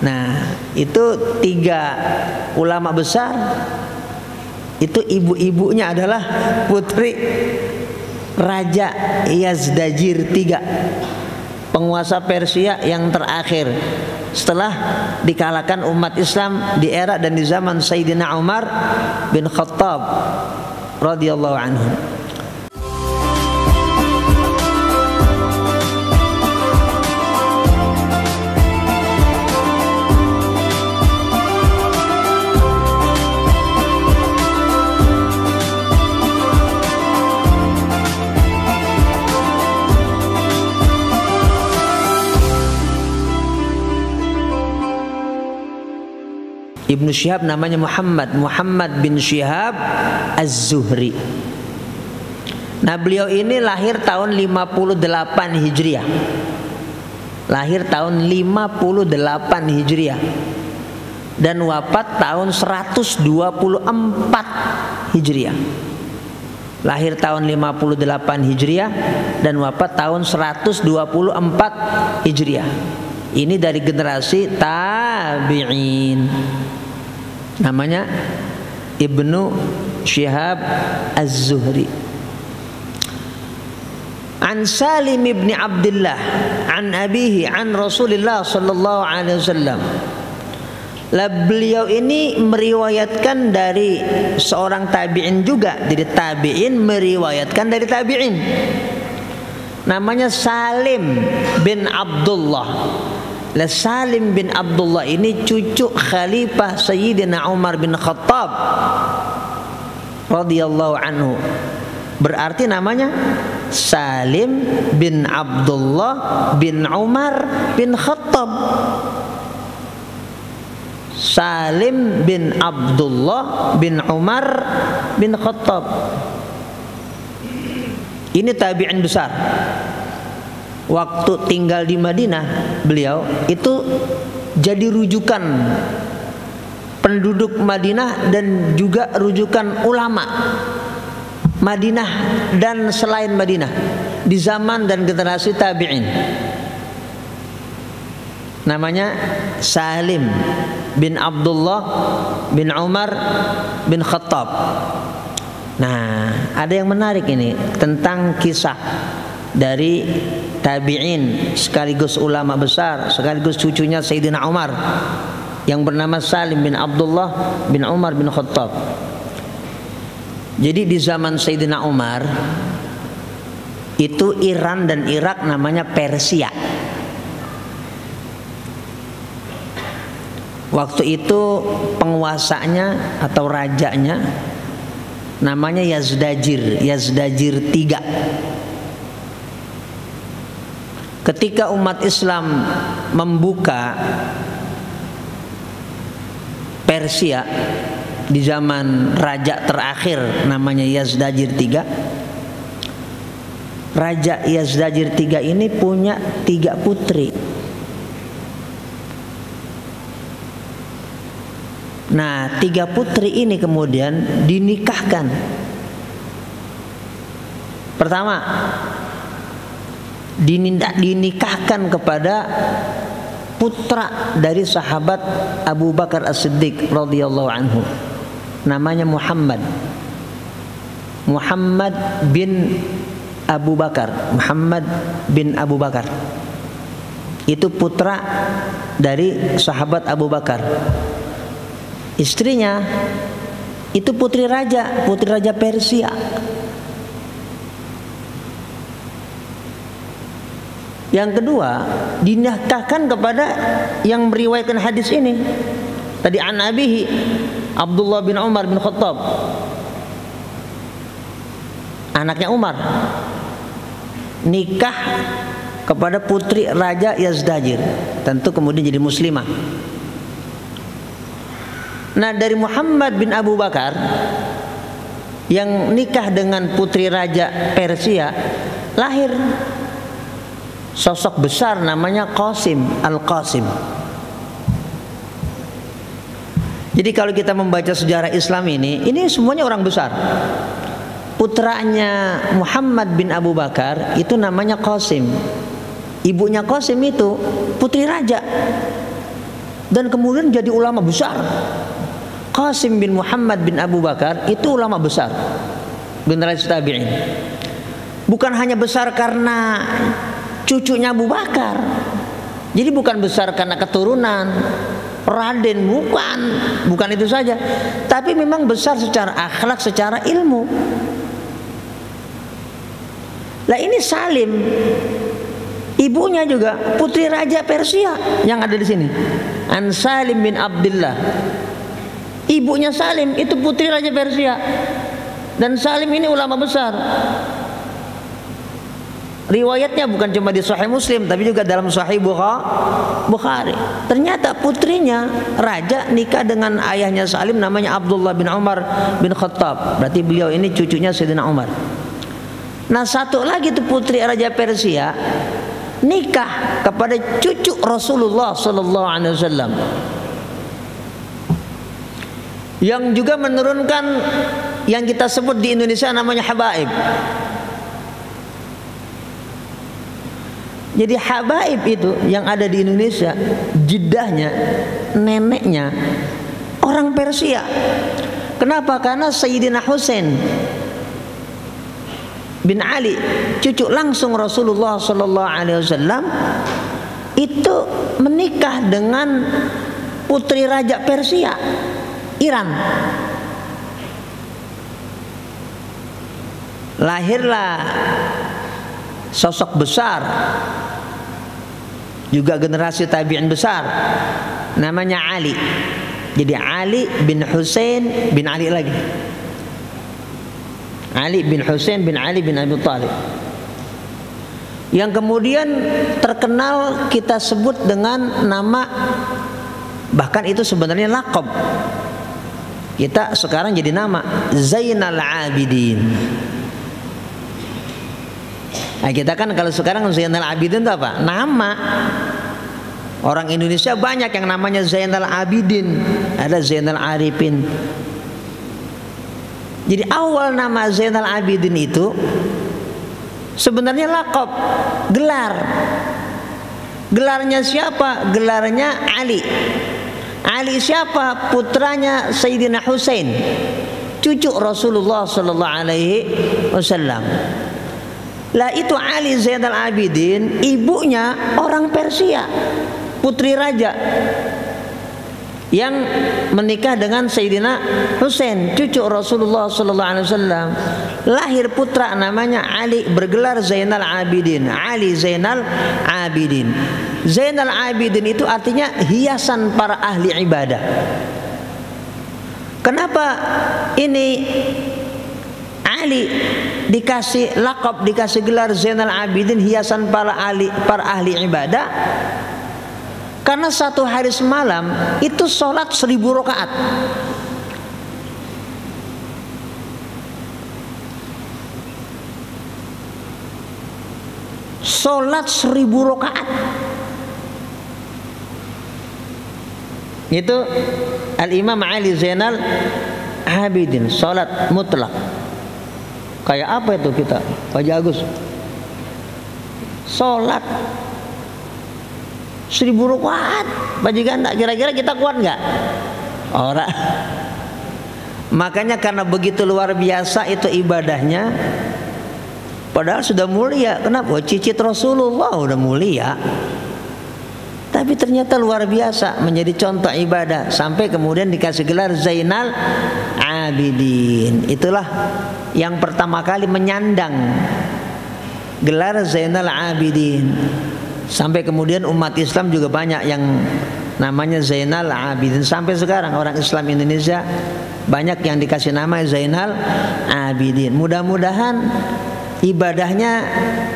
Nah, itu 3 ulama besar. Itu ibu-ibunya adalah putri Raja Yazdajir III, penguasa Persia yang terakhir setelah dikalahkan umat Islam di era dan di zaman Sayyidina Umar bin Khattab radhiyallahu anhu. Ibnu Syihab namanya Muhammad bin Syihab Az-Zuhri. Nah, beliau ini lahir tahun 58 Hijriah. Lahir tahun 58 Hijriah dan wafat tahun 124 Hijriah. Lahir tahun 58 Hijriah dan wafat tahun 124 Hijriah. Ini dari generasi tabi'in. Namanya Ibnu Syihab Az-Zuhri. An Salim ibn Abdullah an abihi an Rasulillah sallallahu alaihi wasallam. Beliau ini meriwayatkan dari seorang tabi'in juga. Jadi tabi'in meriwayatkan dari tabi'in. Namanya Salim bin Abdullah. Salim bin Abdullah ini cucu Khalifah Sayyidina Umar bin Khattab radhiyallahu anhu. Berarti namanya Salim bin Abdullah bin Umar bin Khattab. Salim bin Abdullah bin Umar bin Khattab. Ini tabi'in besar. Waktu tinggal di Madinah, beliau itu jadi rujukan penduduk Madinah dan juga rujukan ulama Madinah dan selain Madinah di zaman dan generasi tabi'in. Namanya Salim bin Abdullah bin Umar bin Khattab. Nah, ada yang menarik ini tentang kisah dari tabi'in sekaligus ulama besar sekaligus cucunya Sayyidina Umar yang bernama Salim bin Abdullah bin Umar bin Khattab. Jadi di zaman Sayyidina Umar itu Iran dan Irak namanya Persia. Waktu itu penguasanya atau rajanya namanya Yazdajir III. Ketika umat Islam membuka Persia di zaman raja terakhir namanya Yazdajir III, Raja Yazdajir III ini punya 3 putri. Nah, 3 putri ini kemudian dinikahkan. Pertama, dinikahkan kepada putra dari sahabat Abu Bakar As-Siddiq radhiyallahu anhu. Namanya Muhammad bin Abu Bakar. Muhammad bin Abu Bakar itu putra dari sahabat Abu Bakar. Istrinya itu putri raja Persia. Yang kedua, dinikahkan kepada yang meriwayatkan hadis ini. Tadi an abihi Abdullah bin Umar bin Khattab. Anaknya Umar. Nikah kepada putri Raja Yazdajir. Tentu kemudian jadi muslimah. Nah, dari Muhammad bin Abu Bakar yang nikah dengan putri Raja Persia lahir sosok besar namanya Qasim Al-Qasim. Jadi kalau kita membaca sejarah Islam ini semuanya orang besar. Putranya Muhammad bin Abu Bakar itu namanya Qasim. Ibunya Qasim itu putri raja. dan kemudian jadi ulama besar. Qasim bin Muhammad bin Abu Bakar itu ulama besar generasi tabi'in. Bukan hanya besar karena cucunya Abu Bakar, jadi bukan besar karena keturunan Raden, bukan itu saja, tapi memang besar secara akhlak, secara ilmu. Lah ini Salim, ibunya juga putri raja Persia yang ada di sini. An Salim bin Abdullah. Ibunya Salim itu putri raja Persia. Dan Salim ini ulama besar. Riwayatnya bukan cuma di Sahih Muslim, tapi juga dalam Sahih Bukhari. Ternyata putrinya raja nikah dengan ayahnya Salim, namanya Abdullah bin Umar bin Khattab. Berarti beliau ini cucunya Sayyidina Umar. Nah, satu lagi itu putri raja Persia nikah kepada cucu Rasulullah sallallahu alaihi wasallam, yang juga menurunkan yang kita sebut di Indonesia namanya habaib. Jadi habaib itu yang ada di Indonesia, jiddahnya, neneknya orang Persia. Kenapa? Karena Sayyidina Husain bin Ali, cucu langsung Rasulullah sallallahu alaihi wasallam, itu menikah dengan putri raja Persia, Iran. Lahirlah sosok besar, juga generasi tabi'in besar, namanya Ali. Jadi Ali bin Husain bin Ali lagi, Ali bin Husain bin Ali bin Abi Thalib, yang kemudian terkenal kita sebut dengan nama, bahkan itu sebenarnya laqab, kita sekarang jadi nama, Zainal Abidin. Nah, kita kan kalau sekarang Zainal Abidin itu apa? Nama. Orang Indonesia banyak yang namanya Zainal Abidin, ada Zainal Arifin. Jadi awal nama Zainal Abidin itu sebenarnya laqab, gelar. Gelarnya siapa? Gelarnya Ali. Ali siapa? Putranya Sayyidina Husain, cucu Rasulullah sallallahu alaihi wasallam. Lah itu Ali Zainal Abidin, ibunya orang Persia, putri raja, yang menikah dengan Sayyidina Husain, cucu Rasulullah sallallahu alaihi wasallam. Lahir putra namanya Ali, bergelar Zainal Abidin, Ali Zainal Abidin. Zainal Abidin itu artinya hiasan para ahli ibadah. Kenapa ini Ali dikasih laqab, dikasih gelar Zainal Abidin, hiasan para ahli ibadah? Karena satu hari semalam itu sholat 1000 rakaat. Sholat 1000 rakaat. Itu Al-Imam Ali Zainal Abidin, sholat mutlak. Kayak apa itu kita, Pak Agus? Sholat 1000 rakaat, bajikan, kira-kira kita kuat nggak? Ora. Makanya karena begitu luar biasa itu ibadahnya, padahal sudah mulia. Kenapa? Cicit Rasulullah udah mulia, tapi ternyata luar biasa menjadi contoh ibadah, sampai kemudian dikasih gelar Zainal Abidin. Itulah yang pertama kali menyandang gelar Zainal Abidin. Sampai kemudian umat Islam juga banyak yang namanya Zainal Abidin. Sampai sekarang orang Islam Indonesia banyak yang dikasih nama Zainal Abidin. Mudah-mudahan ibadahnya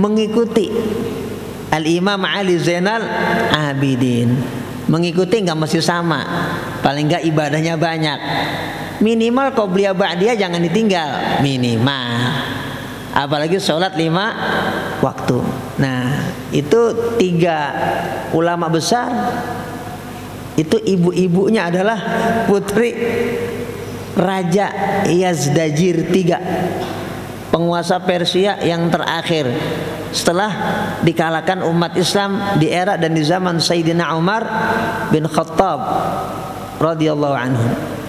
mengikuti Al-Imam Ali Zainal Abidin. Mengikuti nggak mesti sama, paling nggak ibadahnya banyak. Minimal qobliyah ba'diyah jangan ditinggal, minimal. Apalagi sholat 5 waktu. Nah, itu 3 ulama besar. Itu ibu-ibunya adalah putri Raja Yazdajir III, penguasa Persia yang terakhir. setelah dikalahkan umat Islam di era dan di zaman Sayyidina Umar bin Khattab radhiyallahu anhu.